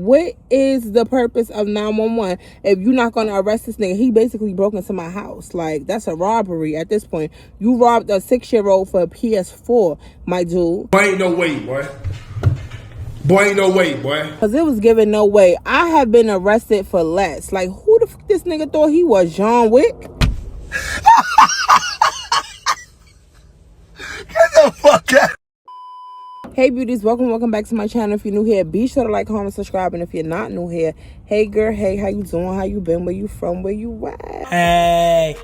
What is the purpose of 911 if you're not going to arrest this nigga? He basically broke into my house. Like, that's a robbery at this point. You robbed a 6-year-old for a PS4, my dude. Boy, ain't no way, boy. Boy, ain't no way, boy. Because it was given no way. I have been arrested for less. Like, who the fuck this nigga thought he was? John Wick? Get the fuck out. Hey beauties, welcome back to my channel. If you're new here, be sure to like, comment, subscribe. And if you're not new here, hey girl, hey, how you doing? How you been? Where you from? Where you at? Hey,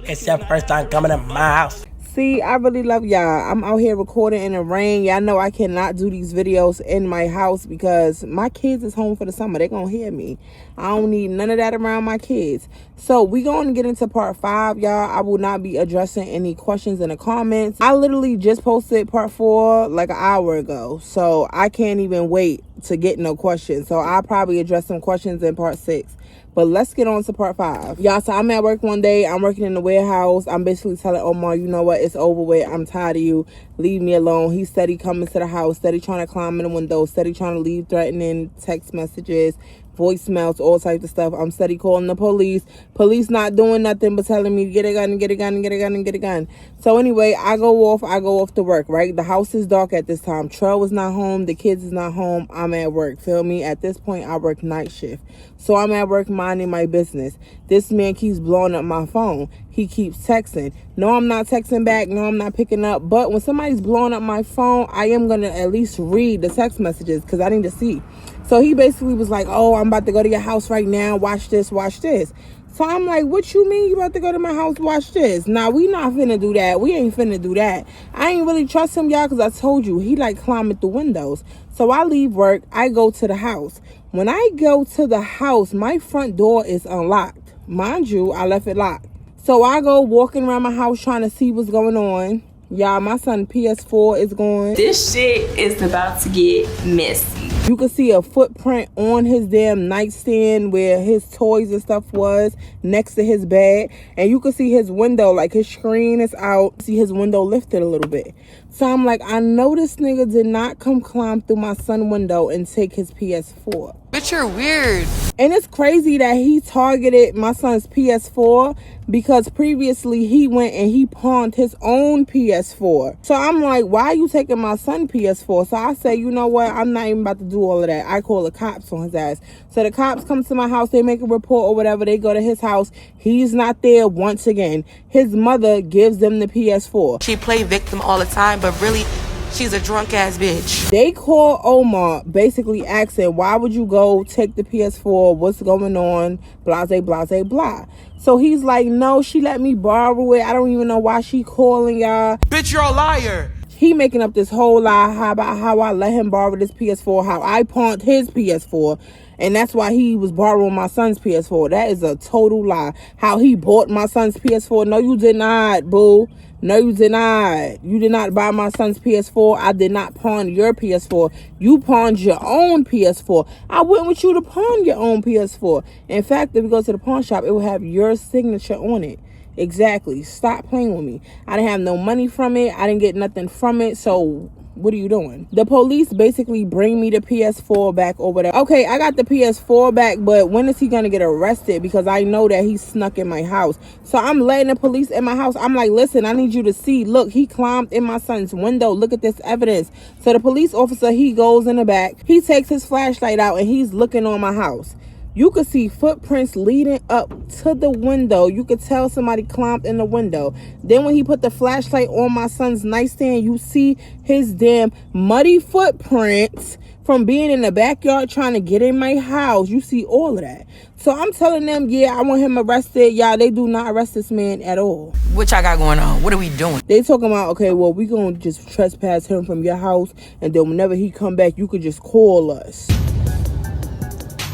it's your first time coming to my house. See, I really love y'all. I'm out here recording in the rain. Y'all know I cannot do these videos in my house because my kids is home for the summer. They're gonna hear me. I don't need none of that around my kids. So we gonna get into part 5, y'all. I will not be addressing any questions in the comments. I literally just posted part 4 like an hour ago, so I can't even wait to get no questions. So I'll probably address some questions in part 6. But let's get on to part 5. Y'all, so I'm at work one day. I'm working in the warehouse. I'm basically telling Omar, you know what? It's over with. I'm tired of you. Leave me alone. He's steady coming to the house, steady trying to climb in the window, steady trying to leave threatening text messages, voicemails, all types of stuff. I'm steady calling the police. Police not doing nothing but telling me, get a gun, get a gun, get a gun, get a gun. So anyway, I go off to work, right? The house is dark at this time. Trell is not home. The kids is not home. I'm at work. Feel me? At this point, I work night shift. So I'm at work minding my business. This man keeps blowing up my phone. He keeps texting. No, I'm not texting back. No, I'm not picking up. But when somebody's blowing up my phone, I am going to at least read the text messages because I need to see. So he basically was like, oh, I'm about to go to your house right now. Watch this, watch this. So I'm like, what you mean you about to go to my house, watch this? Nah, we not finna do that. We ain't finna do that. I ain't really trust him, y'all, because I told you, he like climbing through windows. So I leave work. I go to the house. When I go to the house, my front door is unlocked. Mind you, I left it locked. So I go walking around my house trying to see what's going on. Y'all, my son PS4 is gone. This shit is about to get messy. You can see a footprint on his damn nightstand where his toys and stuff was next to his bed. And you can see his window, like his screen is out. See his window lifted a little bit. So I'm like, I know this nigga did not come climb through my son's window and take his PS4. But you're weird. And it's crazy that he targeted my son's PS4 because previously he went and he pawned his own PS4. So I'm like, why are you taking my son's PS4? So I say, you know what? I'm not even about to do all of that. I call the cops on his ass. So the cops come to my house. They make a report or whatever. They go to his house. He's not there once again. His mother gives them the PS4. She play victim all the time, but really, she's a drunk ass bitch. They call Omar basically asking, why would you go take the PS4? What's going on? Blase, blase, blah. So he's like, no, she let me borrow it. I don't even know why she calling y'all. Bitch, you're a liar. He making up this whole lie about how I let him borrow this PS4, how I pawned his PS4. And that's why he was borrowing my son's PS4. That is a total lie. How he bought my son's PS4. No, you did not, boo. No, you did not. You did not buy my son's PS4. I did not pawn your PS4. You pawned your own PS4. I went with you to pawn your own PS4. In fact, if we go to the pawn shop, it will have your signature on it. Exactly. Stop playing with me. I didn't have no money from it. I didn't get nothing from it. So what are you doing? The police basically bring me the PS4 back over there. Okay, I got the PS4 back, but when is he gonna get arrested? Because I know that he snuck in my house. So I'm letting the police in my house. I'm like, listen, I need you to see. Look, he climbed in my son's window. Look at this evidence. So the police officer, he goes in the back. He takes his flashlight out and he's looking on my house. You could see footprints leading up to the window. You could tell somebody climbed in the window. Then when he put the flashlight on my son's nightstand, you see his damn muddy footprints from being in the backyard trying to get in my house. You see all of that. So I'm telling them, yeah, I want him arrested. Y'all, they do not arrest this man at all. What y'all got going on? What are we doing? They talking about, okay, well, we going to just trespass him from your house. And then whenever he come back, you could just call us.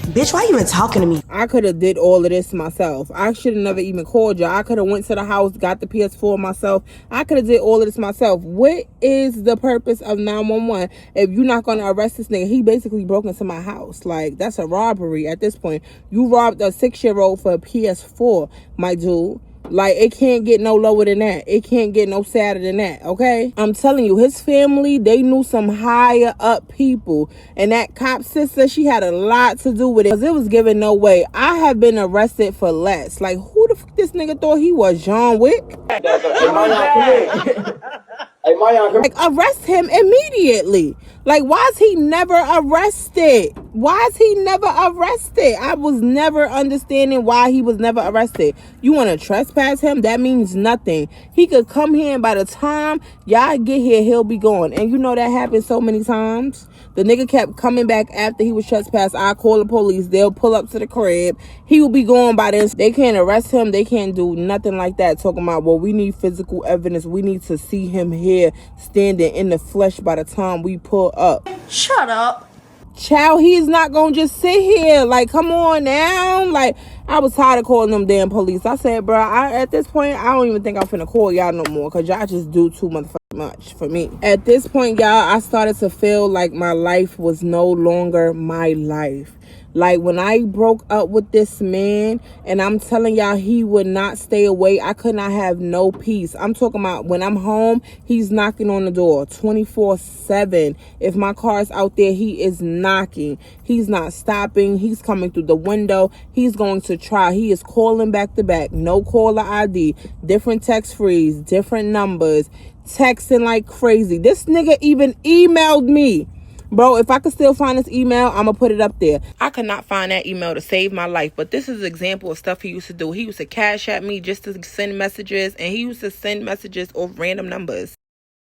Bitch, why you even talking to me? I could have did all of this myself. I should have never even called y'all. I could have went to the house, got the PS4 myself. I could have did all of this myself. What is the purpose of 911 if you're not going to arrest this nigga? He basically broke into my house. Like, that's a robbery at this point. You robbed a 6-year-old for a PS4, my dude. Like, it can't get no lower than that. It can't get no sadder than that, okay? I'm telling you, his family, they knew some higher up people. And that cop sister, she had a lot to do with it. Because it was giving no way. I have been arrested for less. Like, who the fuck this nigga thought he was, John Wick? Like, arrest him immediately. Like, why is he never arrested? Why is he never arrested? I was never understanding why he was never arrested. You want to trespass him? That means nothing. He could come here and by the time y'all get here, he'll be gone. And you know that happened so many times. The nigga kept coming back after he was trespassed. I call the police. They'll pull up to the crib. He will be gone by then. They can't arrest him. They can't do nothing like that. Talking about, well, we need physical evidence. We need to see him here standing in the flesh by the time we pull up. Shut up. Child, he's not gonna just sit here. Like, come on now. Like, I was tired of calling them damn police. I said, bro, at this point, I don't even think I'm finna call y'all no more, because y'all just do too much for me. At this point, y'all, I started to feel like my life was no longer my life. Like, when I broke up with this man, and I'm telling y'all, he would not stay away. I could not have no peace. I'm talking about when I'm home, he's knocking on the door 24/7. If my car's out there, he is knocking. He's not stopping. He's coming through the window. He's going to try. He is calling back to back. No caller ID. Different text freeze. Different numbers. Texting like crazy. This nigga even emailed me. Bro, if I could still find this email, I'm going to put it up there. I could not find that email to save my life, but this is an example of stuff he used to do. He used to cash at me just to send messages, and he used to send messages off random numbers.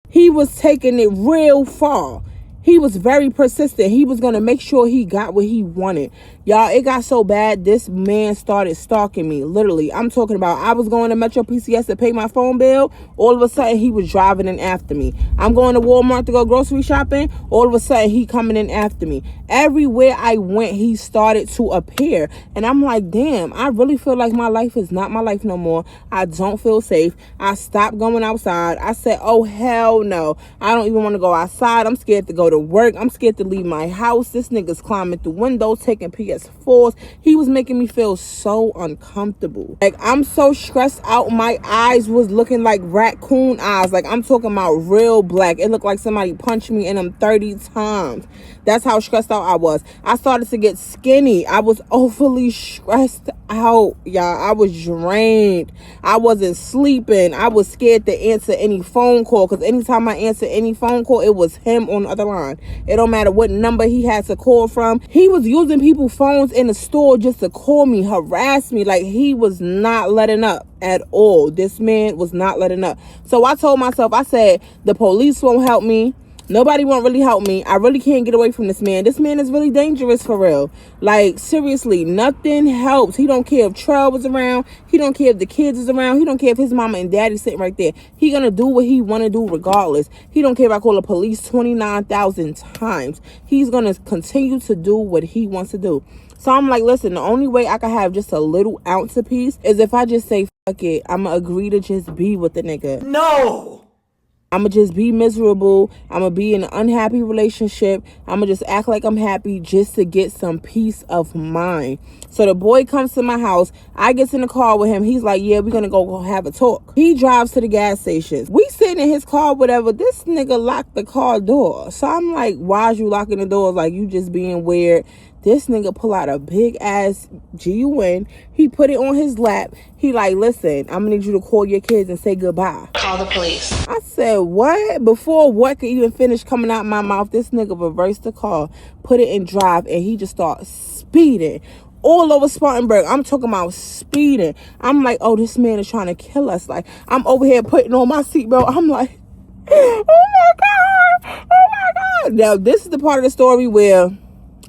He was taking it real far. He was very persistent. He was going to make sure he got what he wanted. Y'all, it got so bad, this man started stalking me. Literally, I'm talking about, I was going to Metro PCS to pay my phone bill. All of a sudden, he was driving in after me. I'm going to Walmart to go grocery shopping. All of a sudden, he coming in after me. Everywhere I went, he started to appear. And I'm like, damn, I really feel like my life is not my life no more. I don't feel safe. I stopped going outside. I said, oh, hell no. I don't even want to go outside. I'm scared to go to work. I'm scared to leave my house. This nigga's climbing through windows, taking PS4s. He was making me feel so uncomfortable. Like, I'm so stressed out. My eyes was looking like raccoon eyes. Like, I'm talking about real black. It looked like somebody punched me in them 30 times. That's how stressed out I was. I started to get skinny. I was overly stressed out, y'all. I was drained. I wasn't sleeping. I was scared to answer any phone call, because anytime I answered any phone call, it was him on the other line. It don't matter what number he had to call from. He was using people's phones in the store just to call me, harass me. Like, he was not letting up at all. This man was not letting up. So I told myself, I said, the police won't help me. Nobody won't really help me. I really can't get away from this man. This man is really dangerous for real. Like, seriously, nothing helps. He don't care if Trell was around. He don't care if the kids is around. He don't care if his mama and daddy sitting right there. He gonna do what he want to do regardless. He don't care if I call the police 29,000 times. He's gonna continue to do what he wants to do. So I'm like, listen, the only way I can have just a little ounce of peace is if I just say, fuck it. I'm gonna agree to just be with the nigga. No! I'm going to just be miserable. I'm going to be in an unhappy relationship. I'm going to just act like I'm happy just to get some peace of mind. So the boy comes to my house. I get in the car with him. He's like, yeah, we're going to go have a talk. He drives to the gas station. We sitting in his car, whatever. This nigga locked the car door. So I'm like, why is you locking the doors? Like, you just being weird. This nigga pull out a big ass GUN. He put it on his lap. He like, listen, I'm gonna need you to call your kids and say goodbye. Call the police. I said, what? Before what could even finish coming out my mouth, this nigga reversed the car, put it in drive, and he just started speeding all over Spartanburg. I'm talking about speeding. I'm like, oh, this man is trying to kill us. Like, I'm over here putting on my seatbelt. I'm like, oh my God. Oh my God. Now, this is the part of the story where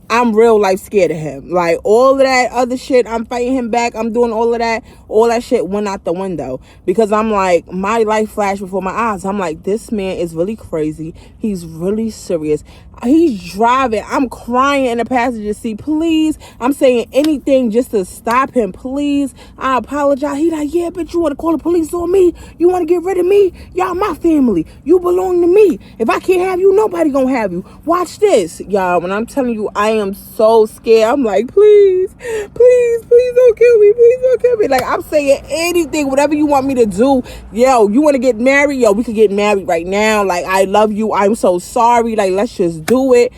I'm real life scared of him. Like, all of that other shit, I'm fighting him back, I'm doing all of that. All that shit went out the window. Because I'm like, my life flashed before my eyes. I'm like, this man is really crazy. He's really serious. He's driving. I'm crying in the passenger seat. Please. I'm saying anything just to stop him. Please. I apologize. He like, yeah, bitch, you want to call the police on me? You want to get rid of me? Y'all my family. You belong to me. If I can't have you, nobody gonna have you. Watch this. Y'all, when I'm telling you, I am so scared. I'm like, please don't kill me. Please don't kill me. Like, I'm saying anything, whatever you want me to do. Yo, you want to get married? Yo, we could get married right now. Like, I love you. I'm so sorry. Like, let's just do it.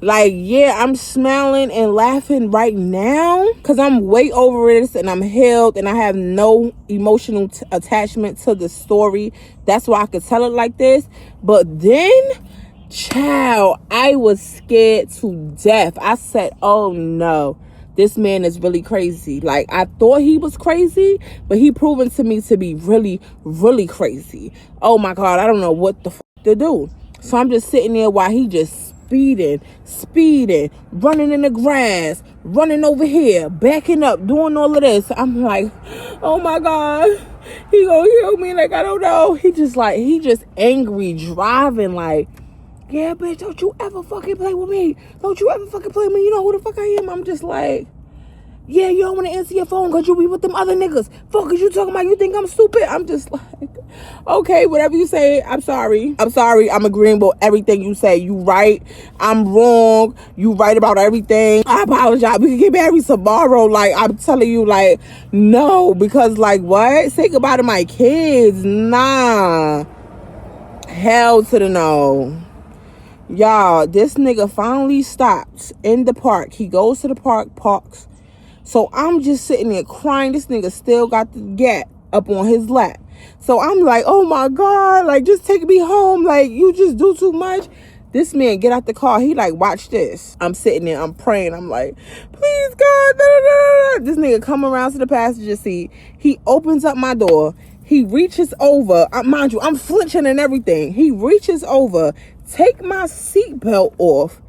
Like, yeah, I'm smiling and laughing right now because I'm way over this and I'm healed and I have no emotional attachment to the story. That's why I could tell it like this. But then, child, I was scared to death. I said, oh no, this man is really crazy. Like, I thought he was crazy, but he proven to me to be really, really crazy. Oh my God, I don't know what the fuck to do. So I'm just sitting there while he just speeding, running in the grass, running over here, backing up, doing all of this. I'm like, oh my God, he gonna kill me. Like, I don't know. He just angry, driving like, yeah, bitch, don't you ever fucking play with me. Don't you ever fucking play with me. You know who the fuck I am. I'm just like, yeah, you don't want to answer your phone because you be with them other niggas. Fuck is you talking about? You think I'm stupid? I'm just like, okay, whatever you say, I'm sorry. I'm agreeing with everything you say. You right. I'm wrong. You right about everything. I apologize. We can get married tomorrow. Like, I'm telling you, like, no. Because, like, what? Say goodbye to my kids. Nah. Hell to the no. Y'all, this nigga finally stops in the park. He goes to the park, parks. So I'm just sitting there crying. This nigga still got the gat up on his lap. So I'm like, oh my God, like, just take me home. Like, you just do too much. This man get out the car. He like, watch this. I'm sitting there, I'm praying. I'm like, please God. Da, da, da, da. This nigga come around to the passenger seat. He opens up my door. He reaches over. Mind you, I'm flinching and everything. He reaches over, take my seatbelt off,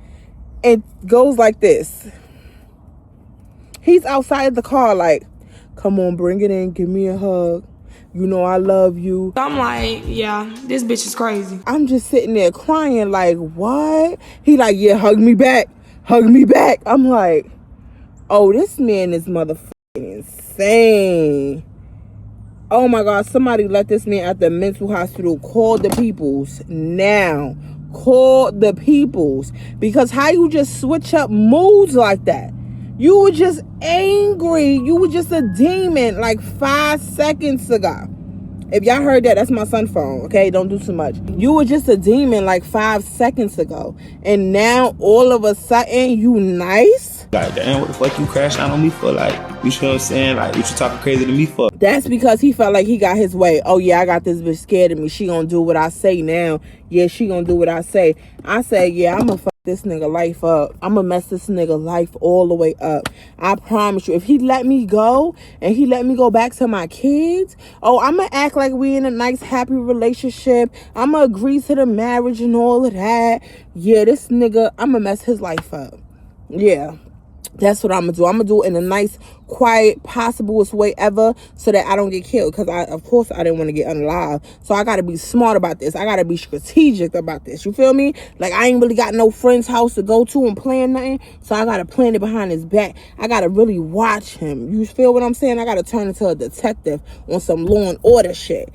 and goes like this. He's outside the car like, come on, bring it in. Give me a hug. You know I love you. I'm like, yeah, this bitch is crazy. I'm just sitting there crying like, what? He like, yeah, hug me back. Hug me back. I'm like, oh, this man is motherfucking insane. Oh my God, somebody let this man at the mental hospital. Call the peoples now. Call the peoples. Because how you just switch up moods like that? You were just angry. You were just a demon like 5 seconds ago. If y'all heard that, that's my son's phone, okay? Don't do too much. You were just a demon like 5 seconds ago. And now, all of a sudden, you nice? Like, damn, what the fuck you crashed out on me for? Like, you know what I'm saying? Like, what you talking crazy to me for? That's because he felt like he got his way. Oh, yeah, I got this bitch scared of me. She gonna do what I say now. Yeah, she gonna do what I say. I said, yeah, I'm gonna fuck this nigga life up. I'm gonna mess this nigga life all the way up. I promise you. If he let me go and he let me go back to my kids, oh, I'm gonna act like we in a nice, happy relationship. I'm gonna agree to the marriage and all of that. Yeah, this nigga, I'm gonna mess his life up. Yeah. That's what I'm gonna do. I'm gonna do it in a nice, quiet, possiblest way ever so that I don't get killed. Because of course, I didn't want to get unalive. So I gotta be smart about this. I gotta be strategic about this. You feel me? Like, I ain't really got no friend's house to go to and plan nothing. So I gotta plan it behind his back. I gotta really watch him. You feel what I'm saying? I gotta turn into a detective on some law and order shit.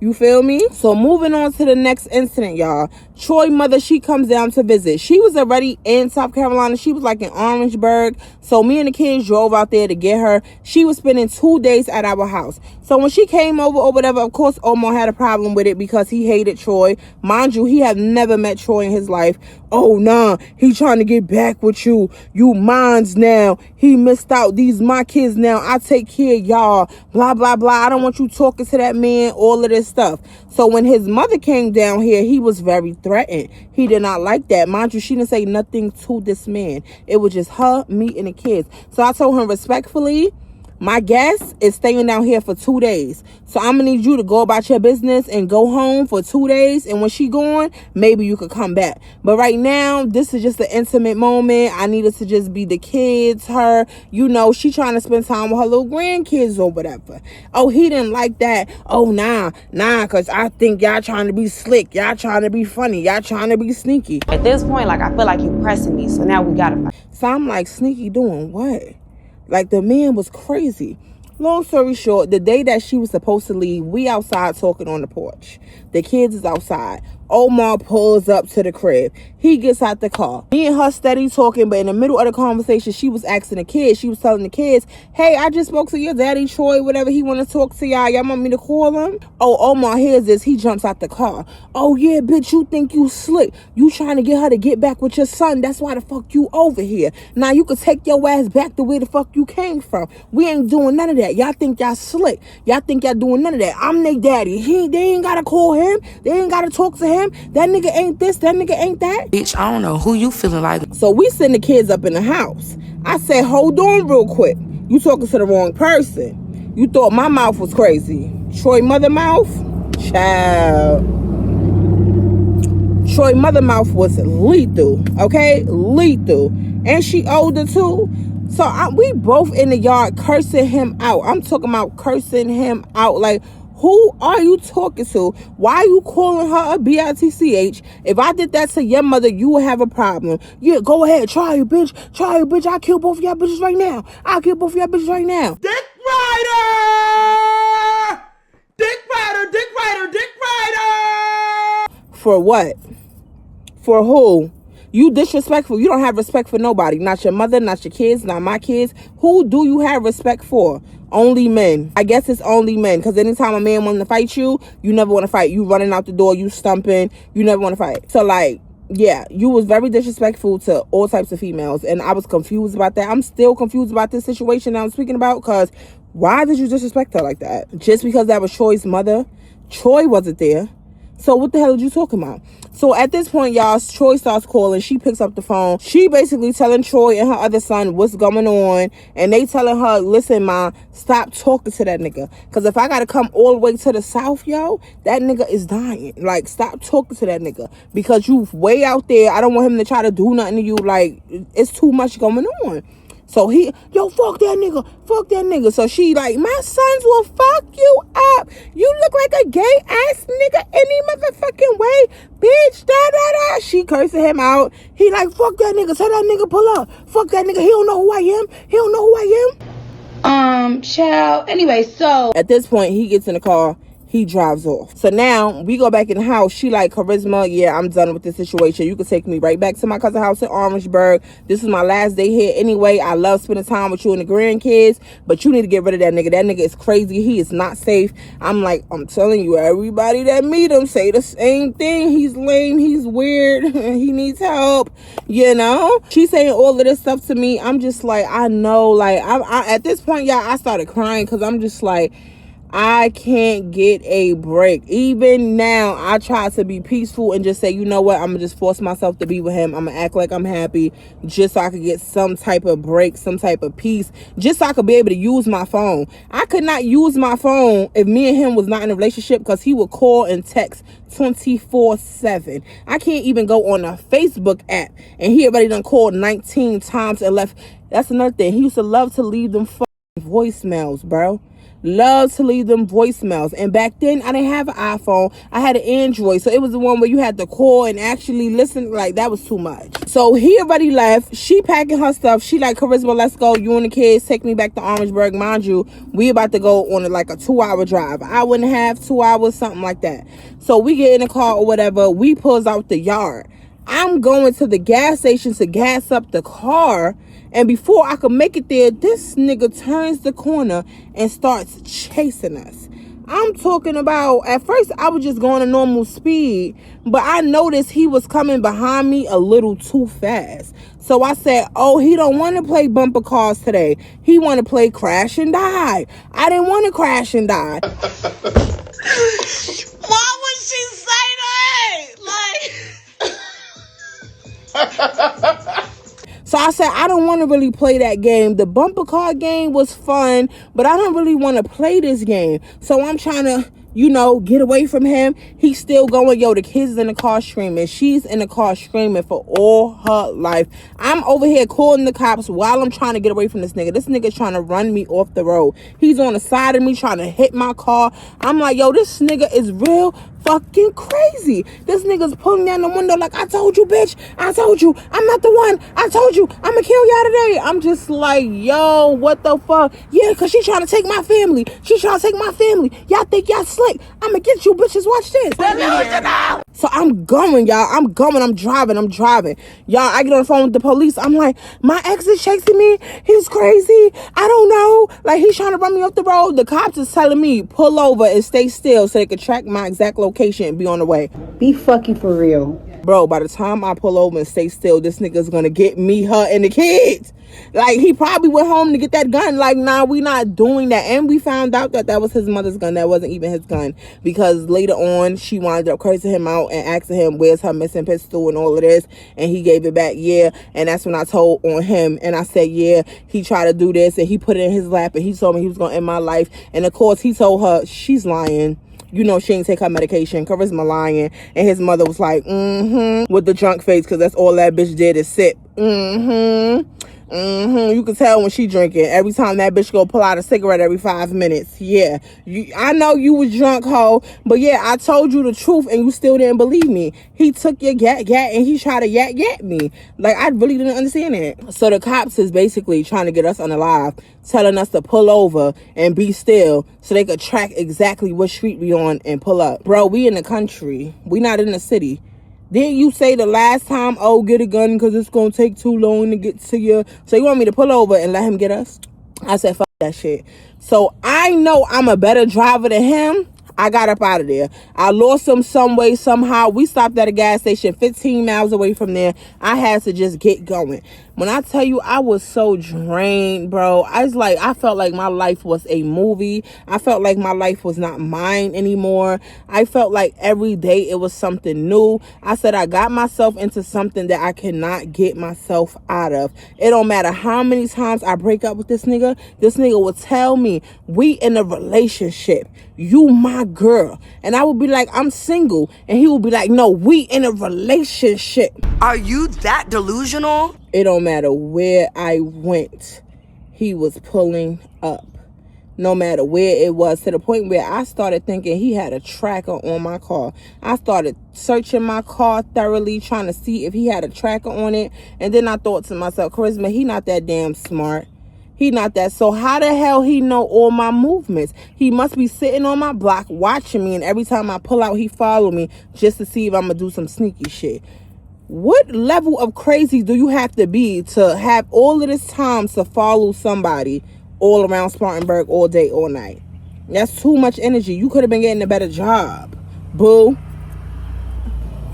You feel me? So moving on to the next incident, y'all. Troy mother, she comes down to visit. She was already in South Carolina. She was like in Orangeburg. So me and the kids drove out there to get her. She was spending 2 days at our house. So when she came over or whatever, of course, Omar had a problem with it because he hated Troy. Mind you, he had never met Troy in his life. Oh, nah, he trying to get back with you. You mines now. He missed out. These my kids now. I take care of y'all. Blah, blah, blah. I don't want you talking to that man. All of this stuff. So when his mother came down here, he was very threatened. He did not like that. Mind you, she didn't say nothing to this man. It was just her, me, and the kids. So I told him respectfully, My guest is staying down here for 2 days. So I'm gonna need you to go about your business and go home for 2 days. And when she gone, maybe you could come back. But right now, this is just an intimate moment. I need it to just be the kids, her, you know, she trying to spend time with her little grandkids or whatever. Oh, he didn't like that. Oh, nah, cause I think y'all trying to be slick. Y'all trying to be funny. Y'all trying to be sneaky. At this point, like, I feel like you pressing me, so now we gotta fight. So I'm like, sneaky doing what? Like, the man was crazy. Long story short, the day that she was supposed to leave, we outside talking on the porch. The kids is outside. Omar pulls up to the crib. He gets out the car. Me and her steady talking, but in the middle of the conversation, she was asking the kids. She was telling the kids, hey, I just spoke to your daddy, Troy, whatever. He want to talk to y'all. Y'all want me to call him? Oh, Omar hears this. He jumps out the car. Oh, yeah, bitch, you think you slick. You trying to get her to get back with your son. That's why the fuck you over here. Now you could take your ass back to where the fuck you came from. We ain't doing none of that. Y'all think y'all slick. Y'all think y'all doing none of that. I'm their daddy. They ain't got to call him. They ain't got to talk to him. That nigga ain't this. That nigga ain't that. Bitch, I don't know who you feeling like. So we send the kids up in the house. I said, hold on real quick. You talking to the wrong person. You thought my mouth was crazy. Troy mother mouth? Child. Troy mother mouth was lethal. Okay? Lethal. And she older too. So we both in the yard cursing him out. I'm talking about cursing him out. Like, who are you talking to? Why are you calling her a bitch? If I did that to your mother, you would have a problem. Yeah, go ahead. Try you, bitch. Try you, bitch. I'll kill both of y'all bitches right now. I'll kill both of y'all bitches right now. Dick rider! Dick rider, dick rider, dick rider! For what? For who? You disrespectful. You don't have respect for nobody. Not your mother, not your kids, not my kids. Who do you have respect for? Only men. I guess it's only men. Because anytime a man wants to fight you, you never want to fight. You running out the door, you stumping. You never want to fight. So, like, yeah, you was very disrespectful to all types of females. And I was confused about that. I'm still confused about this situation that I'm speaking about. Because why did you disrespect her like that? Just because that was Troy's mother? Troy wasn't there. So what the hell are you talking about? So at this point, y'all, Troy starts calling. She picks up the phone. She basically telling Troy and her other son what's going on. And they telling her, listen, ma, stop talking to that nigga. Because if I got to come all the way to the south, yo, that nigga is dying. Like, stop talking to that nigga. Because you way out there. I don't want him to try to do nothing to you. Like, it's too much going on. So he, yo, fuck that nigga. Fuck that nigga. So she like, my sons will fuck you up. You look like a gay ass nigga any motherfucking way. Bitch, da-da-da. She cursing him out. He like, fuck that nigga. Tell that nigga pull up. Fuck that nigga. He don't know who I am. He don't know who I am. Child. Anyway, so. At this point, he gets in the car. He drives off. So now we go back in the house. She like, Charisma, yeah, I'm done with this situation. You can take me right back to my cousin's house in Orangeburg. This is my last day here anyway. I love spending time with you and the grandkids, but you need to get rid of that nigga. That nigga is crazy. He is not safe. I'm like, I'm telling you, everybody that meet him say the same thing. He's lame. He's weird. He needs help. You know? She's saying all of this stuff to me. I'm just like, I know. Like, I at this point, y'all, I started crying because I'm just like, I can't get a break. Even now, I try to be peaceful and just say, you know what? I'm going to just force myself to be with him. I'm going to act like I'm happy just so I could get some type of break, some type of peace, just so I could be able to use my phone. I could not use my phone if me and him was not in a relationship because he would call and text 24/7. I can't even go on a Facebook app and he already done called 19 times and left. That's another thing. He used to love to leave them voicemails, bro. Love to leave them voicemails. And back then, I didn't have an iPhone. I had an Android. So it was the one where you had to call and actually listen. Like, that was too much. So he already left. She packing her stuff. She like, Charisma, let's go. You and the kids take me back to Orangeburg. Mind you, we about to go on like a 2-hour drive. I wouldn't have 2 hours, something like that. So we get in the car or whatever. We pulls out the yard. I'm going to the gas station to gas up the car. And before I could make it there, this nigga turns the corner and starts chasing us. I'm talking about, at first I was just going a normal speed, but I noticed he was coming behind me a little too fast. So I said, oh, he don't want to play bumper cars today. He want to play crash and die. I didn't want to crash and die. Why would she say that? Like... So I said, I don't want to really play that game. The bumper car game was fun, but I don't really want to play this game. So I'm trying to, you know, get away from him. He's still going. Yo, the kids is in the car screaming. She's in the car screaming for all her life. I'm over here calling the cops while I'm trying to get away from this nigga. This nigga's trying to run me off the road. He's on the side of me trying to hit my car. I'm like, yo, this nigga is real fucking crazy. This nigga's pulling down the window like, I told you, bitch. I told you. I'm not the one. I told you. I'm gonna kill y'all today. I'm just like, yo, what the fuck? Yeah, because she trying to take my family. She trying to take my family. Y'all think y'all slick. I'm gonna get you bitches. Watch this. So I'm going, y'all. I'm going. I'm driving. Y'all, I get on the phone with the police. I'm like, my ex is chasing me. He's crazy. I don't know. Like, he's trying to run me off the road. The cops is telling me, pull over and stay still so they can track my exact location and be on the way. Be fucking for real. Bro, by the time I pull over and stay still, this nigga's gonna get me, her, and the kids. Like, he probably went home to get that gun. Like, nah, we not doing that. And we found out that that was his mother's gun. That wasn't even his gun. Because later on, she wound up cursing him out and asking him, where's her missing pistol and all of this. And he gave it back, yeah. And that's when I told on him. And I said, yeah, he tried to do this. And he put it in his lap. And he told me he was gonna end my life. And of course, he told her, she's lying. You know, she ain't take her medication. Charisma lying. And his mother was like, with the drunk face, because that's all that bitch did is sip. You can tell when she drinking. Every time that bitch go pull out a cigarette every 5 minutes. Yeah. I know you was drunk, ho. But yeah, I told you the truth and you still didn't believe me. He took your gat and he tried to yak me. Like, I really didn't understand it. So the cops is basically trying to get us unalive, telling us to pull over and be still so they could track exactly what street we on and pull up. Bro, we in the country. We not in the city. Didn't you say the last time, oh, get a gun because it's going to take too long to get to you? So you want me to pull over and let him get us? I said, fuck that shit. So I know I'm a better driver than him. I got up out of there. I lost him some way, somehow. We stopped at a gas station 15 miles away from there. I had to just get going. When I tell you I was so drained, bro, I felt like my life was a movie. I felt like my life was not mine anymore. I felt like every day it was something new. I said I got myself into something that I cannot get myself out of. It don't matter how many times I break up with this nigga will tell me, we in a relationship. You my girl. And I would be like, I'm single. And he would be like, no, we in a relationship. Are you that delusional? It don't matter where I went, he was pulling up. No matter where it was, to the point where I started thinking he had a tracker on my car. I started searching my car thoroughly, trying to see if he had a tracker on it. And then I thought to myself, Charisma, he not that damn smart. He not that. So how the hell he know all my movements? He must be sitting on my block watching me. And every time I pull out, he follow me just to see if I'm going to do some sneaky shit. What level of crazy do you have to be to have all of this time to follow somebody all around Spartanburg all day, all night? That's too much energy. You could have been getting a better job, boo.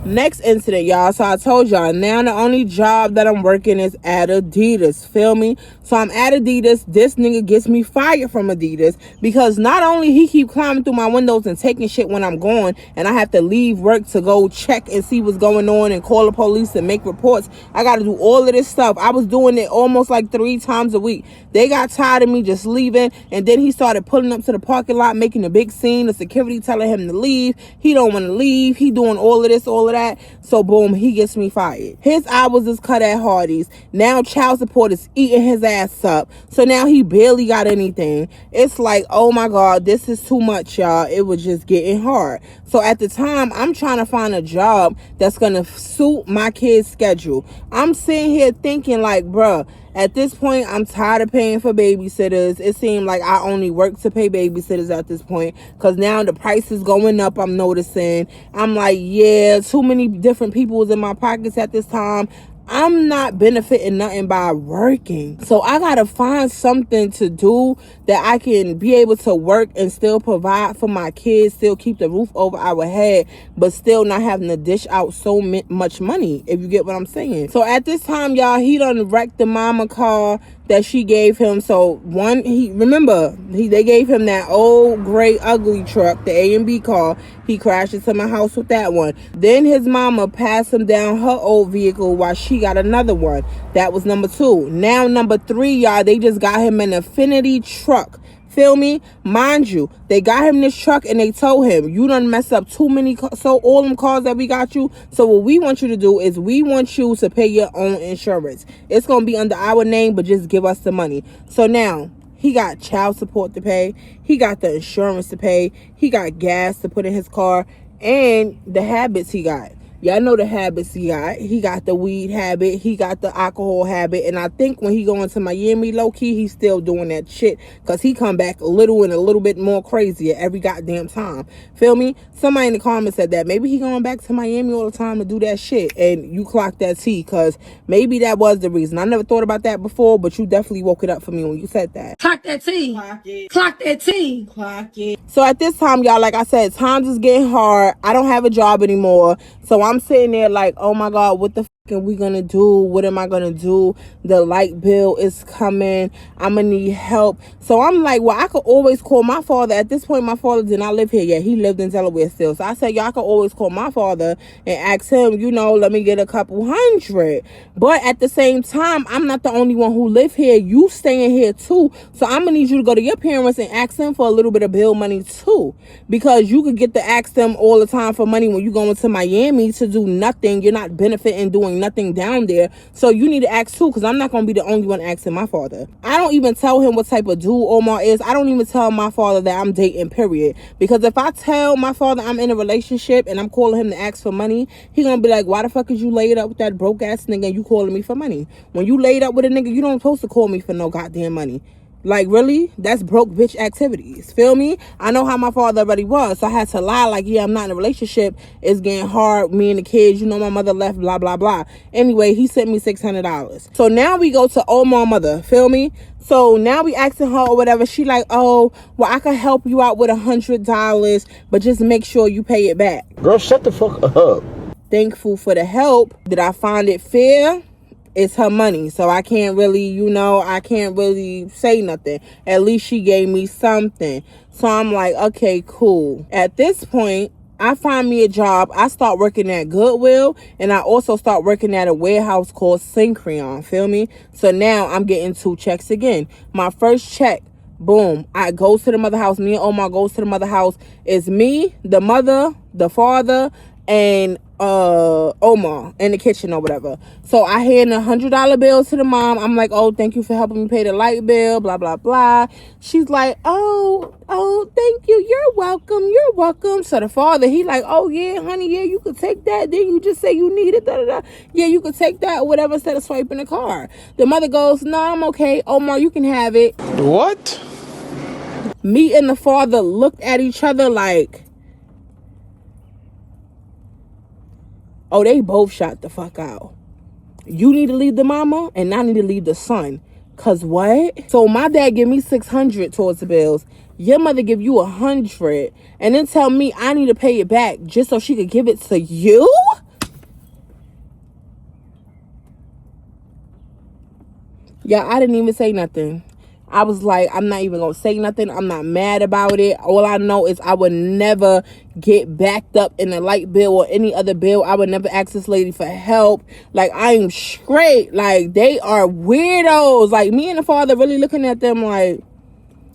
Next incident, y'all. So I told y'all, now the only job that I'm working is at Adidas. Feel me? So I'm at Adidas. This nigga gets me fired from Adidas because not only he keep climbing through my windows and taking shit when I'm gone, and I have to leave work to go check and see what's going on and call the police and make reports. I got to do all of this stuff. I was doing it almost like 3 times a week. They got tired of me just leaving, and then he started pulling up to the parking lot, making a big scene. The security telling him to leave. He don't want to leave. He doing all of this, all of that. So boom, he gets me fired. His hours is cut at Hardee's. Now child support is eating his ass up. So now he barely got anything. It's like, oh my God, this is too much, y'all. It was just getting hard. So at the time, I'm trying to find a job that's going to suit my kid's schedule. I'm sitting here thinking like, bruh, at this point, I'm tired of paying for babysitters. It seemed like I only work to pay babysitters at this point because now the price is going up, I'm noticing. I'm like, yeah, too many different people was in my pockets at this time. I'm not benefiting nothing by working. So I gotta find something to do that I can be able to work and still provide for my kids, still keep the roof over our head, but still not having to dish out so much money, if you get what I'm saying. So at this time, y'all, he done wrecked the mama car that she gave him. So they gave him that old gray ugly truck, the A&B car. He crashed into my house with that one. Then his mama passed him down her old vehicle while she he got another one. That was number 2. Now number 3, y'all, they just got him an Infinity truck. Feel me? Mind you, they got him this truck and they told him, you done mess up too many, so all them cars that we got you. So what we want you to do is we want you to pay your own insurance. It's going to be under our name, but just give us the money. So now he got child support to pay. He got the insurance to pay. He got gas to put in his car and the habits he got. Y'all know the habits he got. He got the weed habit. He got the alcohol habit. And I think when he going to Miami, low-key, he's still doing that shit. Because he come back a little and a little bit more crazier every goddamn time. Feel me? Somebody in the comments said that. Maybe he going back to Miami all the time to do that shit. And you clocked that T. Because maybe that was the reason. I never thought about that before. But you definitely woke it up for me when you said that. Clock that T. Clock it. Clock that T. Clock it. So at this time, y'all, like I said, times is getting hard. I don't have a job anymore. So I'm sitting there like, oh my God, what the f are we gonna do? What am I gonna do? The light bill is coming. I'm gonna need help. So I'm like, well, I could always call my father. At this point, my father did not live here yet. He lived in Delaware still. So I said, y'all could always call my father and ask him, you know, let me get a couple hundred. But at the same time, I'm not the only one who live here. You staying here too. So I'm gonna need you to go to your parents and ask them for a little bit of bill money too. Because you could get to ask them all the time for money when you going to Miami to do nothing. You're not benefiting doing nothing down there. So you need to ask too, because I'm not going to be the only one asking my father. I don't even tell him what type of dude Omar is. I don't even tell my father that I'm dating, period. Because if I tell my father I'm in a relationship and I'm calling him to ask for money, he going to be like, why the fuck is you laid up with that broke ass nigga and you calling me for money? When you laid up with a nigga, you don't supposed to call me for no goddamn money. Like, really? That's broke bitch activities. Feel me? I know how my father already was. So I had to lie like, yeah, I'm not in a relationship. It's getting hard. Me and the kids, you know, my mother left, blah, blah, blah. Anyway, he sent me $600. So now we go to Omar mother. Feel me? So now we asking her or whatever. She like, oh, well, I could help you out with $100, but just make sure you pay it back. Girl, shut the fuck up. Thankful for the help. Did I find it fair? It's her money, so I can't really, you know, I can't really say nothing. At least she gave me something. So I'm like, okay, cool. At this point, I find me a job. I start working at Goodwill, and I also start working at a warehouse called Syncreon, feel me? So now I'm getting 2 checks again. My first check, boom, I go to the mother house. Me and Omar goes to the mother house. It's me, the mother, the father, and Omar in the kitchen or whatever. So I hand $100 bill to the mom. I'm like, oh, thank you for helping me pay the light bill, blah, blah, blah. She's like, oh, thank you. You're welcome. So the father, he like, oh, yeah, honey, yeah, you could take that. Then you just say you need it, da, da, da. Yeah, you could take that or whatever instead of swiping the card. The mother goes, no, I'm okay. Omar, you can have it. What? Me and the father looked at each other like, oh, they both shot the fuck out. You need to leave the mama and I need to leave the son. Cause what? So my dad give me $600 towards the bills. Your mother give you $100 and then tell me I need to pay it back just so she could give it to you? Yeah, I didn't even say nothing. I was like, I'm not even gonna say nothing. I'm not mad about it. All I know is I would never get backed up in a light bill or any other bill. I would never ask this lady for help. Like, I am straight. Like, they are weirdos. Like, me and the father really looking at them like,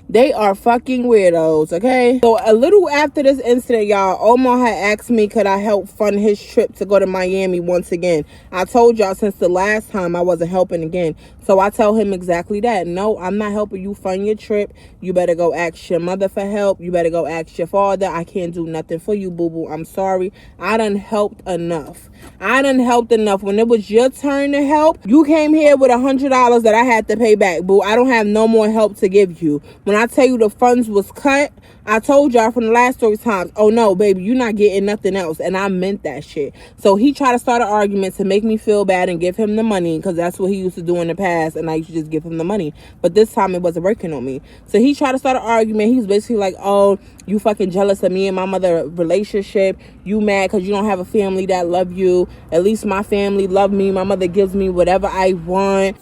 they are fucking weirdos, okay? So a little after this incident, y'all, Omar had asked me could I help fund his trip to go to Miami once again. I told y'all since the last time I wasn't helping again. So I tell him exactly that. No, I'm not helping you fund your trip. You better go ask your mother for help. You better go ask your father. I can't do nothing for you, boo-boo. I'm sorry. I done helped enough. When it was your turn to help, you came here with $100 that I had to pay back, boo. I don't have no more help to give you. When I tell you the funds was cut, I told y'all from the last story times, oh no, baby, you're not getting nothing else. And I meant that shit. So he tried to start an argument to make me feel bad and give him the money, because that's what he used to do in the past, and I used to just give him the money. But this time it wasn't working on me. So he tried to start an argument. He was basically like, oh, you fucking jealous of me and my mother relationship. You mad because you don't have a family that love you. At least my family love me. My mother gives me whatever I want.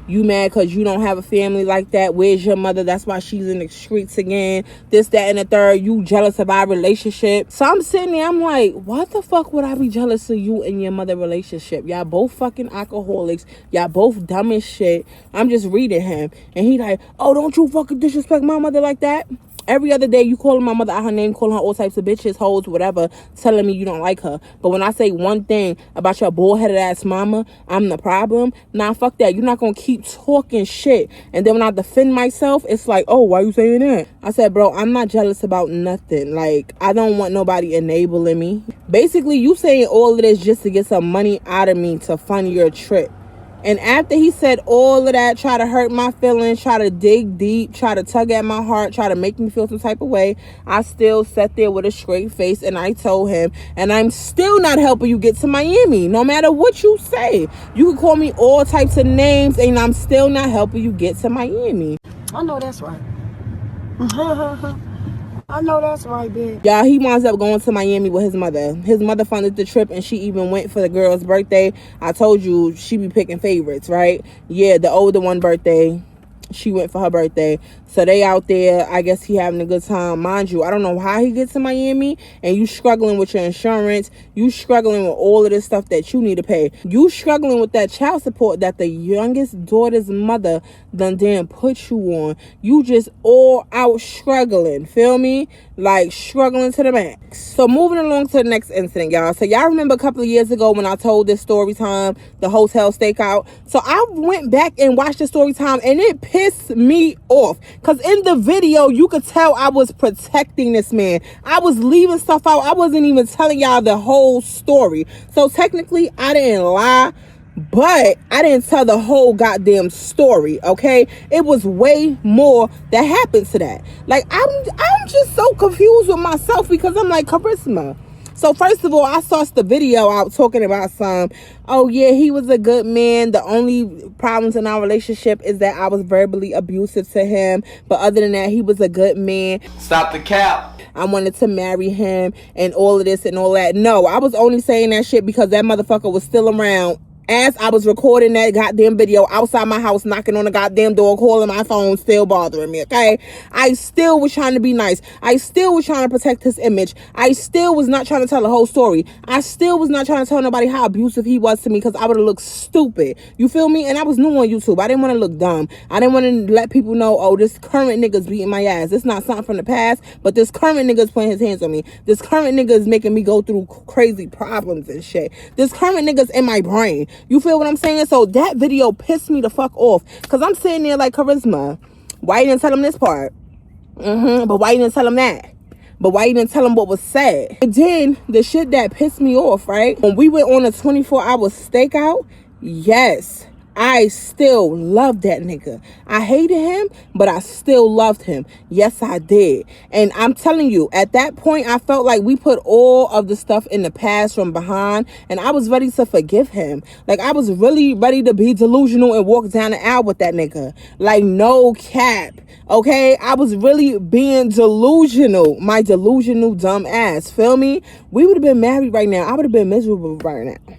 You mad because you don't have a family like that. Where's your mother? That's why she's in the streets again. This, that, and the third. You jealous of our relationship. So I'm sitting there, I'm like, what the fuck would I be jealous of you and your mother relationship? Y'all both fucking alcoholics. Y'all both dumb as shit. I'm just reading him. And he like, oh, don't you fucking disrespect my mother like that? Every other day you calling my mother out her name, calling her all types of bitches, hoes, whatever, telling me you don't like her. But when I say one thing about your bullheaded ass mama, I'm the problem. Nah, fuck that. You're not gonna keep talking shit. And then when I defend myself, it's like, oh, why you saying that? I said, bro, I'm not jealous about nothing. Like, I don't want nobody enabling me. Basically, you saying all of this just to get some money out of me to fund your trip. And after he said all of that, try to hurt my feelings, try to dig deep, try to tug at my heart, try to make me feel some type of way, I still sat there with a straight face and I told him, and I'm still not helping you get to Miami. No matter what you say. You can call me all types of names and I'm still not helping you get to Miami. I know that's right. I know that's right, bitch. Y'all, he winds up going to Miami with his mother. His mother funded the trip and she even went for the girl's birthday. I told you she be picking favorites, right? Yeah, the older one birthday, she went for her birthday. So they out there, I guess he having a good time. Mind you, I don't know how he gets to Miami and you struggling with your insurance. You struggling with all of this stuff that you need to pay. You struggling with that child support that the youngest daughter's mother done damn put you on. You just all out struggling, feel me? Like struggling to the max. So moving along to the next incident, y'all. So y'all remember a couple of years ago when I told this story time, the hotel stakeout. So I went back and watched the story time and it pissed me off. Because in the video, you could tell I was protecting this man. I was leaving stuff out. I wasn't even telling y'all the whole story. So technically, I didn't lie. But I didn't tell the whole goddamn story, okay? It was way more that happened to that. Like, I'm just so confused with myself because I'm like, Charisma. So first of all, I sourced the video out talking about oh yeah, he was a good man. The only problems in our relationship is that I was verbally abusive to him. But other than that, he was a good man. Stop the cap. I wanted to marry him and all of this and all that. No, I was only saying that shit because that motherfucker was still around as I was recording that goddamn video outside my house, knocking on the goddamn door, calling my phone, still bothering me, okay? I still was trying to be nice. I still was trying to protect his image. I still was not trying to tell the whole story. I still was not trying to tell nobody how abusive he was to me because I would have looked stupid. You feel me? And I was new on YouTube. I didn't want to look dumb. I didn't want to let people know, oh, this current nigga's beating my ass. It's not something from the past, but this current nigga's putting his hands on me. This current nigga is making me go through crazy problems and shit. This current nigga's in my brain. You feel what I'm saying? So that video pissed me the fuck off because I'm sitting there like, Charisma, why you didn't tell him this part? But why you didn't tell him that? But why you didn't tell him what was said? And then the shit that pissed me off, right? When we went on a 24-hour stakeout, yes, I still loved that nigga. I hated him, but I still loved him. Yes, I did. And I'm telling you, at that point, I felt like we put all of the stuff in the past from behind, and I was ready to forgive him. Like, I was really ready to be delusional and walk down the aisle with that nigga. Like, no cap. Okay? I was really being delusional. My delusional dumb ass. Feel me? We would have been married right now. I would have been miserable right now.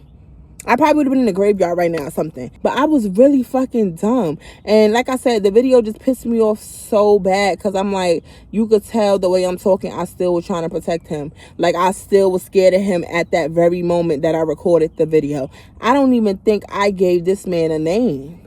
I probably would have been in the graveyard right now or something. But I was really fucking dumb. And like I said, the video just pissed me off so bad. Because I'm like, you could tell the way I'm talking, I still was trying to protect him. Like, I still was scared of him at that very moment that I recorded the video. I don't even think I gave this man a name.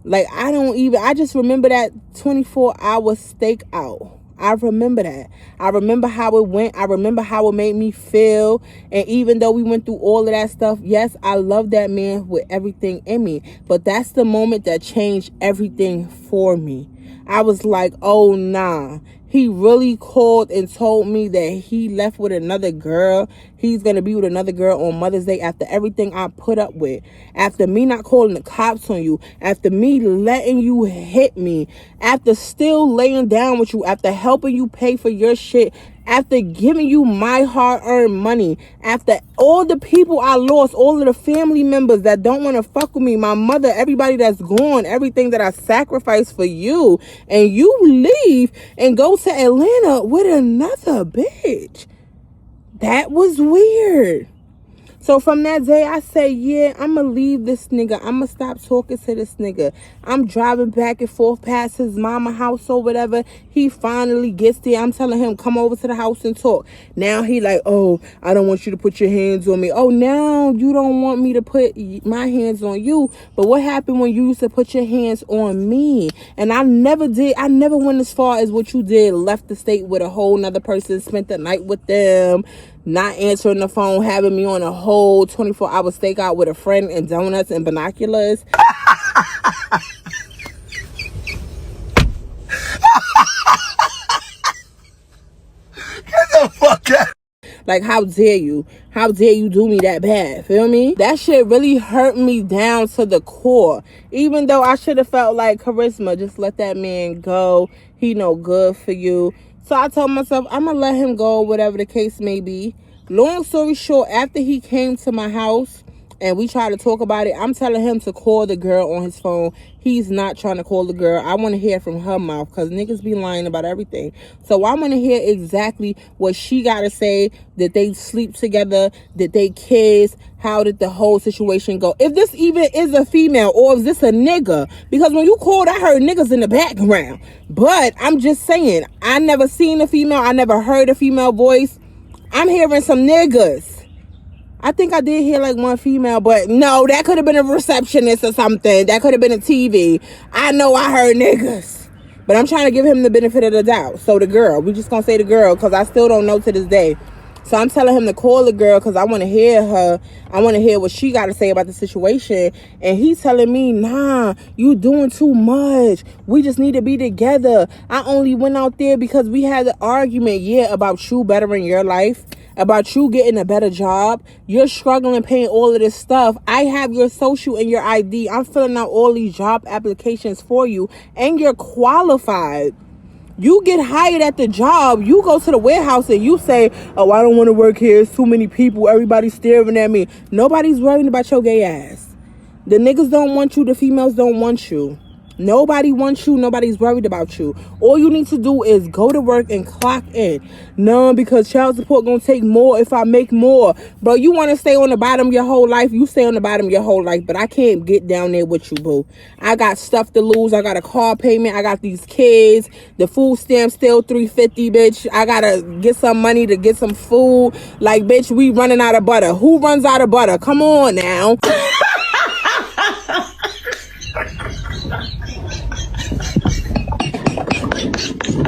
Like, I just remember that 24-hour stakeout. I remember that. I remember how it went. I remember how it made me feel. And even though we went through all of that stuff, yes, I love that man with everything in me. But that's the moment that changed everything for me. I was like, oh, nah. He really called and told me that he left with another girl. He's going to be with another girl on Mother's Day after everything I put up with. After me not calling the cops on you. After me letting you hit me. After still laying down with you. After helping you pay for your shit. After giving you my hard-earned money. After all the people I lost. All of the family members that don't want to fuck with me. My mother, everybody that's gone. Everything that I sacrificed for you. And you leave and go to Atlanta with another bitch. That was weird. So from that day, I say, yeah, I'm going to leave this nigga. I'm going to stop talking to this nigga. I'm driving back and forth past his mama house or whatever. He finally gets there. I'm telling him, come over to the house and talk. Now he like, oh, I don't want you to put your hands on me. Oh, now you don't want me to put my hands on you. But what happened when you used to put your hands on me? And I never did. I never went as far as what you did. Left the state with a whole nother person, spent the night with them, not answering the phone, having me on a whole 24-hour stakeout with a friend and donuts and binoculars. Get the fuck out. Like, how dare you? How dare you do me that bad? Feel me? That shit really hurt me down to the core. Even though I should have felt like, Charisma, just let that man go. He no good for you. So I told myself, I'm going to let him go, whatever the case may be. Long story short, after he came to my house and we tried to talk about it, I'm telling him to call the girl on his phone. He's not trying to call the girl. I want to hear from her mouth because niggas be lying about everything. So I want to hear exactly what she got to say, that they sleep together, that they kiss, how did the whole situation go. If this even is a female or is this a nigga? Because when you called, I heard niggas in the background. But I'm just saying, I never seen a female. I never heard a female voice. I'm hearing some niggas. I think I did hear like one female, but no, that could have been a receptionist or something. That could have been a TV. I know I heard niggas. But I'm trying to give him the benefit of the doubt. So the girl, we just gonna say the girl because I still don't know to this day. So I'm telling him to call the girl because I want to hear her. I want to hear what she got to say about the situation. And he's telling me, nah, you doing too much. We just need to be together. I only went out there because we had an argument, yeah, about you bettering your life, about you getting a better job. You're struggling paying all of this stuff. I have your social and your ID. I'm filling out all these job applications for you and you're qualified. You get hired at the job, you go to the warehouse and you say, oh, I don't want to work here. It's too many people. Everybody's staring at me. Nobody's worrying about your gay ass. The niggas don't want you. The females don't want you. Nobody wants you. Nobody's worried about you. All you need to do is go to work and clock in. No, because child support gonna take more if I make more. Bro, you want to stay on the bottom your whole life? You stay on the bottom your whole life. But I can't get down there with you, boo. I got stuff to lose. I got a car payment. I got these kids. The food stamp still $3.50, bitch. I gotta get some money to get some food. Like, bitch, we running out of butter. Who runs out of butter? Come on now.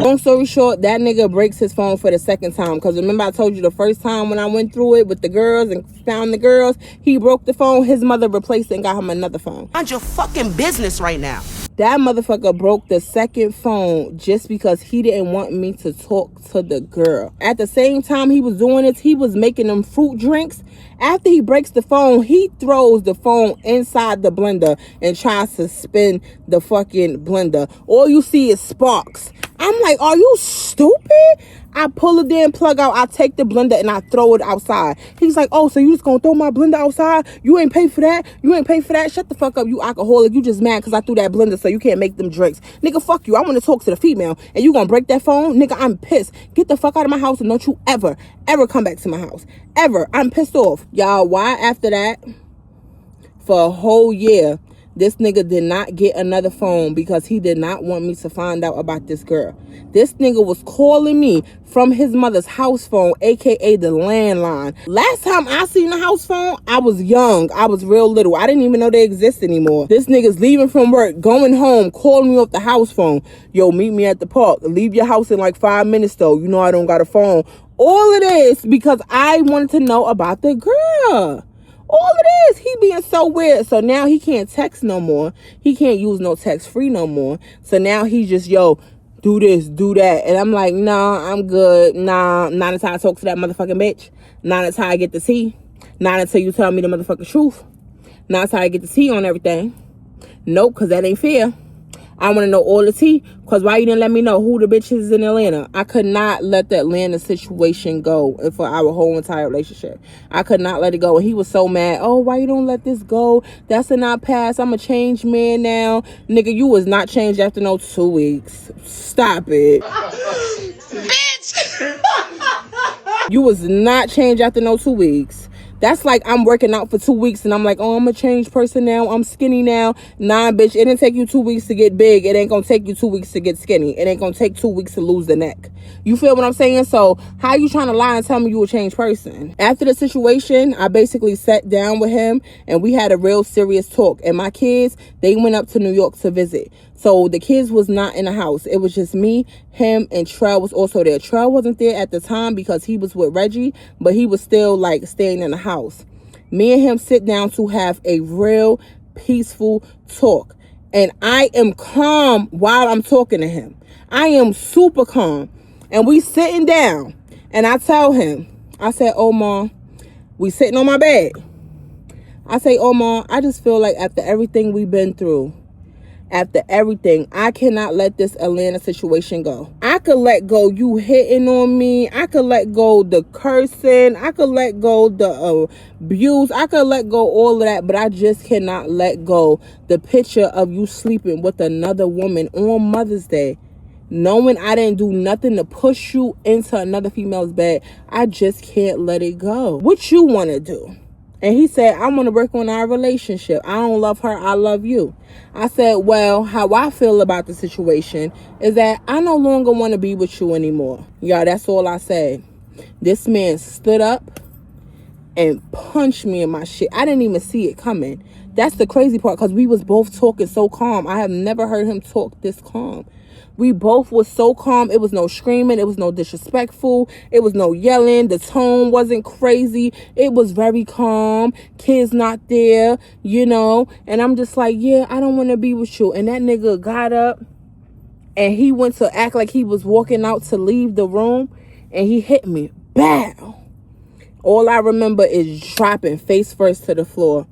Long story short, that nigga breaks his phone for the second time. Because remember I told you the first time when I went through it with the girls and found the girls, he broke the phone. His mother replaced it and got him another phone. Mind your fucking business right now. That motherfucker broke the second phone just because he didn't want me to talk to the girl. At the same time he was doing this, he was making them fruit drinks. After he breaks the phone, he throws the phone inside the blender and tries to spin the fucking blender. All you see is sparks. I'm like, are you stupid? I pull the damn plug out. I take the blender and I throw it outside. He's like, oh, so you just gonna throw my blender outside? You ain't pay for that? You ain't pay for that? Shut the fuck up, you alcoholic. You just mad because I threw that blender so you can't make them drinks. Nigga, fuck you. I want to talk to the female and you gonna break that phone? Nigga, I'm pissed. Get the fuck out of my house and don't you ever come back to my house. Ever. I'm pissed off. Y'all, why after that? For a whole year, this nigga did not get another phone because he did not want me to find out about this girl. This nigga was calling me from his mother's house phone, aka the landline. Last time I seen the house phone, I was young. I was real little. I didn't even know they exist anymore. This nigga's leaving from work, going home, calling me off the house phone. Yo, meet me at the park. Leave your house in like 5 minutes though. You know I don't got a phone. All of this because I wanted to know about the girl. All of this, he being so weird. So now he can't text no more. He can't use no text free no more. So now he's just, yo, do this, do that. And I'm like, nah, I'm good. Nah, not until I talk to that motherfucking bitch. Not until I get the tea. Not until you tell me the motherfucking truth. Not until I get the tea on everything. Nope, because that ain't fair. I want to know all the tea. Because why you didn't let me know who the bitch is in Atlanta? I could not let the Atlanta situation go for our whole entire relationship. I could not let it go. And he was so mad. Oh, why you don't let this go? That's in our past. I'm a changed man now. Nigga, you was not changed after no 2 weeks. Stop it. Bitch! You was not changed after no 2 weeks. That's like I'm working out for 2 weeks and I'm like, oh, I'm a changed person now. I'm skinny now. Nah, bitch, it didn't take you 2 weeks to get big. It ain't gonna take you 2 weeks to get skinny. It ain't gonna take 2 weeks to lose the neck. You feel what I'm saying? So how you trying to lie and tell me you a changed person? After the situation, I basically sat down with him and we had a real serious talk. And my kids, they went up to New York to visit. So the kids was not in the house. It was just me, him, and Trell was also there. Trell wasn't there at the time because he was with Reggie, but he was still like staying in the house. Me and him sit down to have a real peaceful talk. And I am calm while I'm talking to him. I am super calm. And we sitting down. And I tell him, I said, Omar, we sitting on my bed. I say, Omar, I just feel like after everything we've been through, after everything, I cannot let this Atlanta situation go. I could let go you hitting on me. I could let go the cursing. I could let go the abuse. I could let go all of that, but I just cannot let go the picture of you sleeping with another woman on Mother's Day. Knowing I didn't do nothing to push you into another female's bed. I just can't let it go. What you want to do? And he said, I want to work on our relationship. I don't love her. I love you. I said, well, how I feel about the situation is that I no longer want to be with you anymore. Y'all, that's all I said. This man stood up and punched me in my shit. I didn't even see it coming. That's the crazy part because we was both talking so calm. I have never heard him talk this calm. We both was so calm. It was no screaming. It was no disrespectful. It was no yelling. The tone wasn't crazy. It was very calm. Kids not there, you know. And I'm just like, yeah, I don't want to be with you. And that nigga got up and he went to act like he was walking out to leave the room. And he hit me. Bow. All I remember is dropping face first to the floor.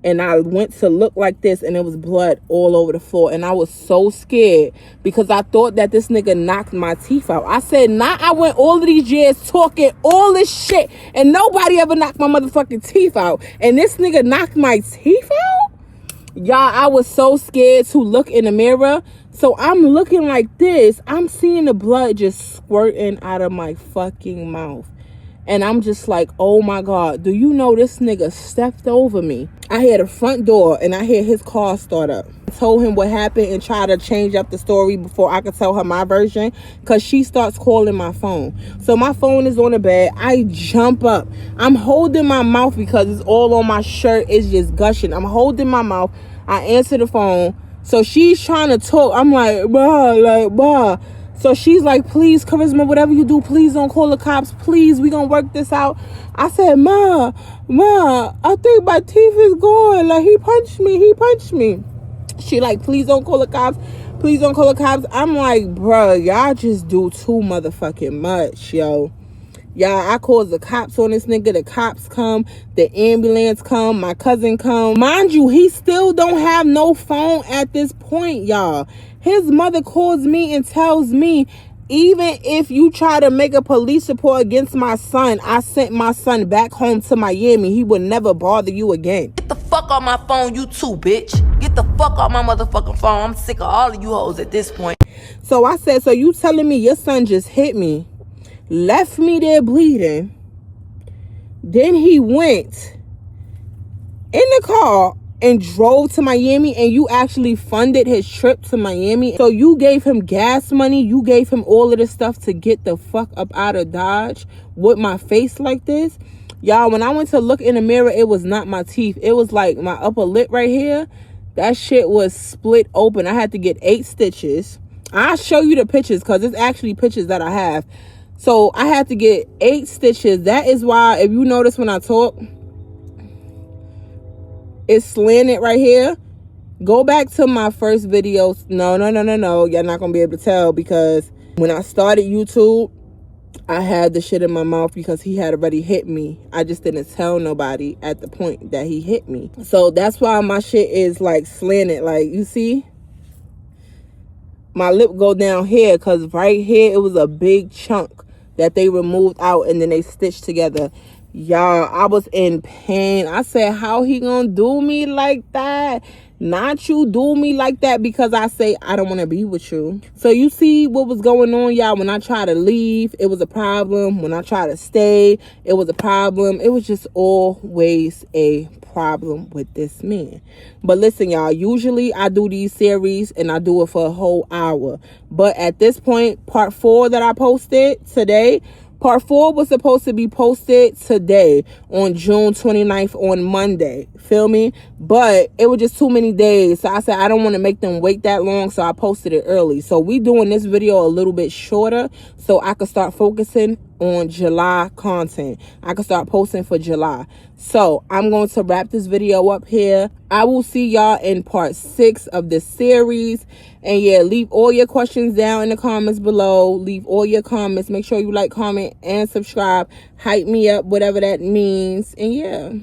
And I went to look like this and it was blood all over the floor. And I was so scared because I thought that this nigga knocked my teeth out. I said, nah, I went all of these years talking all this shit and nobody ever knocked my motherfucking teeth out. And this nigga knocked my teeth out? Y'all, I was so scared to look in the mirror. So I'm looking like this. I'm seeing the blood just squirting out of my fucking mouth. And I'm just like, oh my God, do you know this nigga stepped over me? I hear the front door and I hear his car start up. I told him what happened and try to change up the story before I could tell her my version because she starts calling my phone. So my phone is on the bed. I jump up. I'm holding my mouth because it's all on my shirt. It's just gushing. I'm holding my mouth. I answer the phone. So she's trying to talk. I'm like, bah. So she's like, please, Charisma, whatever you do, please don't call the cops. Please, we gonna work this out. I said, Ma, I think my teeth is gone. Like, he punched me. She like, please don't call the cops. Please don't call the cops. I'm like, bruh, y'all just do too motherfucking much, yo. Y'all, I called the cops on this nigga. The cops come. The ambulance come. My cousin come. Mind you, he still don't have no phone at this point, y'all. His mother calls me and tells me, even if you try to make a police report against my son, I sent my son back home to Miami. He would never bother you again. Get the fuck off my phone, you too, bitch. Get the fuck off my motherfucking phone. I'm sick of all of you hoes at this point. So I said, so you telling me your son just hit me, left me there bleeding, then he went in the car and drove to Miami, and you actually funded his trip to Miami? So you gave him gas money, you gave him all of this stuff to get the fuck up out of Dodge with my face like this? Y'all, when I went to look in the mirror, it was not my teeth. It was like my upper lip right here. That shit was split open. I had to get 8 stitches. I'll show you the pictures because it's actually pictures that I have. So I had to get 8 stitches. That is why, if you notice when I talk, it's slanted right here. Go back to my first videos. No. Y'all not gonna be able to tell because when I started YouTube, I had the shit in my mouth because he had already hit me. I just didn't tell nobody at the point that he hit me. So that's why my shit is like slanted. Like, you see? My lip go down here because right here, it was a big chunk that they removed out and then they stitched together. Y'all, I was in pain. I said, how he gonna do me like that? Not you do me like that because I say I don't want to be with you. So you see what was going on, y'all. When I tried to leave, it was a problem. When I tried to stay, it was a problem. It was just always a problem with this man. But listen, y'all, usually I do these series and I do it for a whole hour. But at this point, part 4 that I posted today, part 4 was supposed to be posted today on June 29th on Monday. Feel me? But it was just too many days. So I said I don't want to make them wait that long. So I posted it early. So we doing this video a little bit shorter so I could start focusing on July content. I could start posting for July. So I'm going to wrap this video up here. I will see y'all in part 6 of this series. And yeah, leave all your questions down in the comments below. Leave all your comments. Make sure you like, comment, and subscribe. Hype me up, whatever that means. And yeah.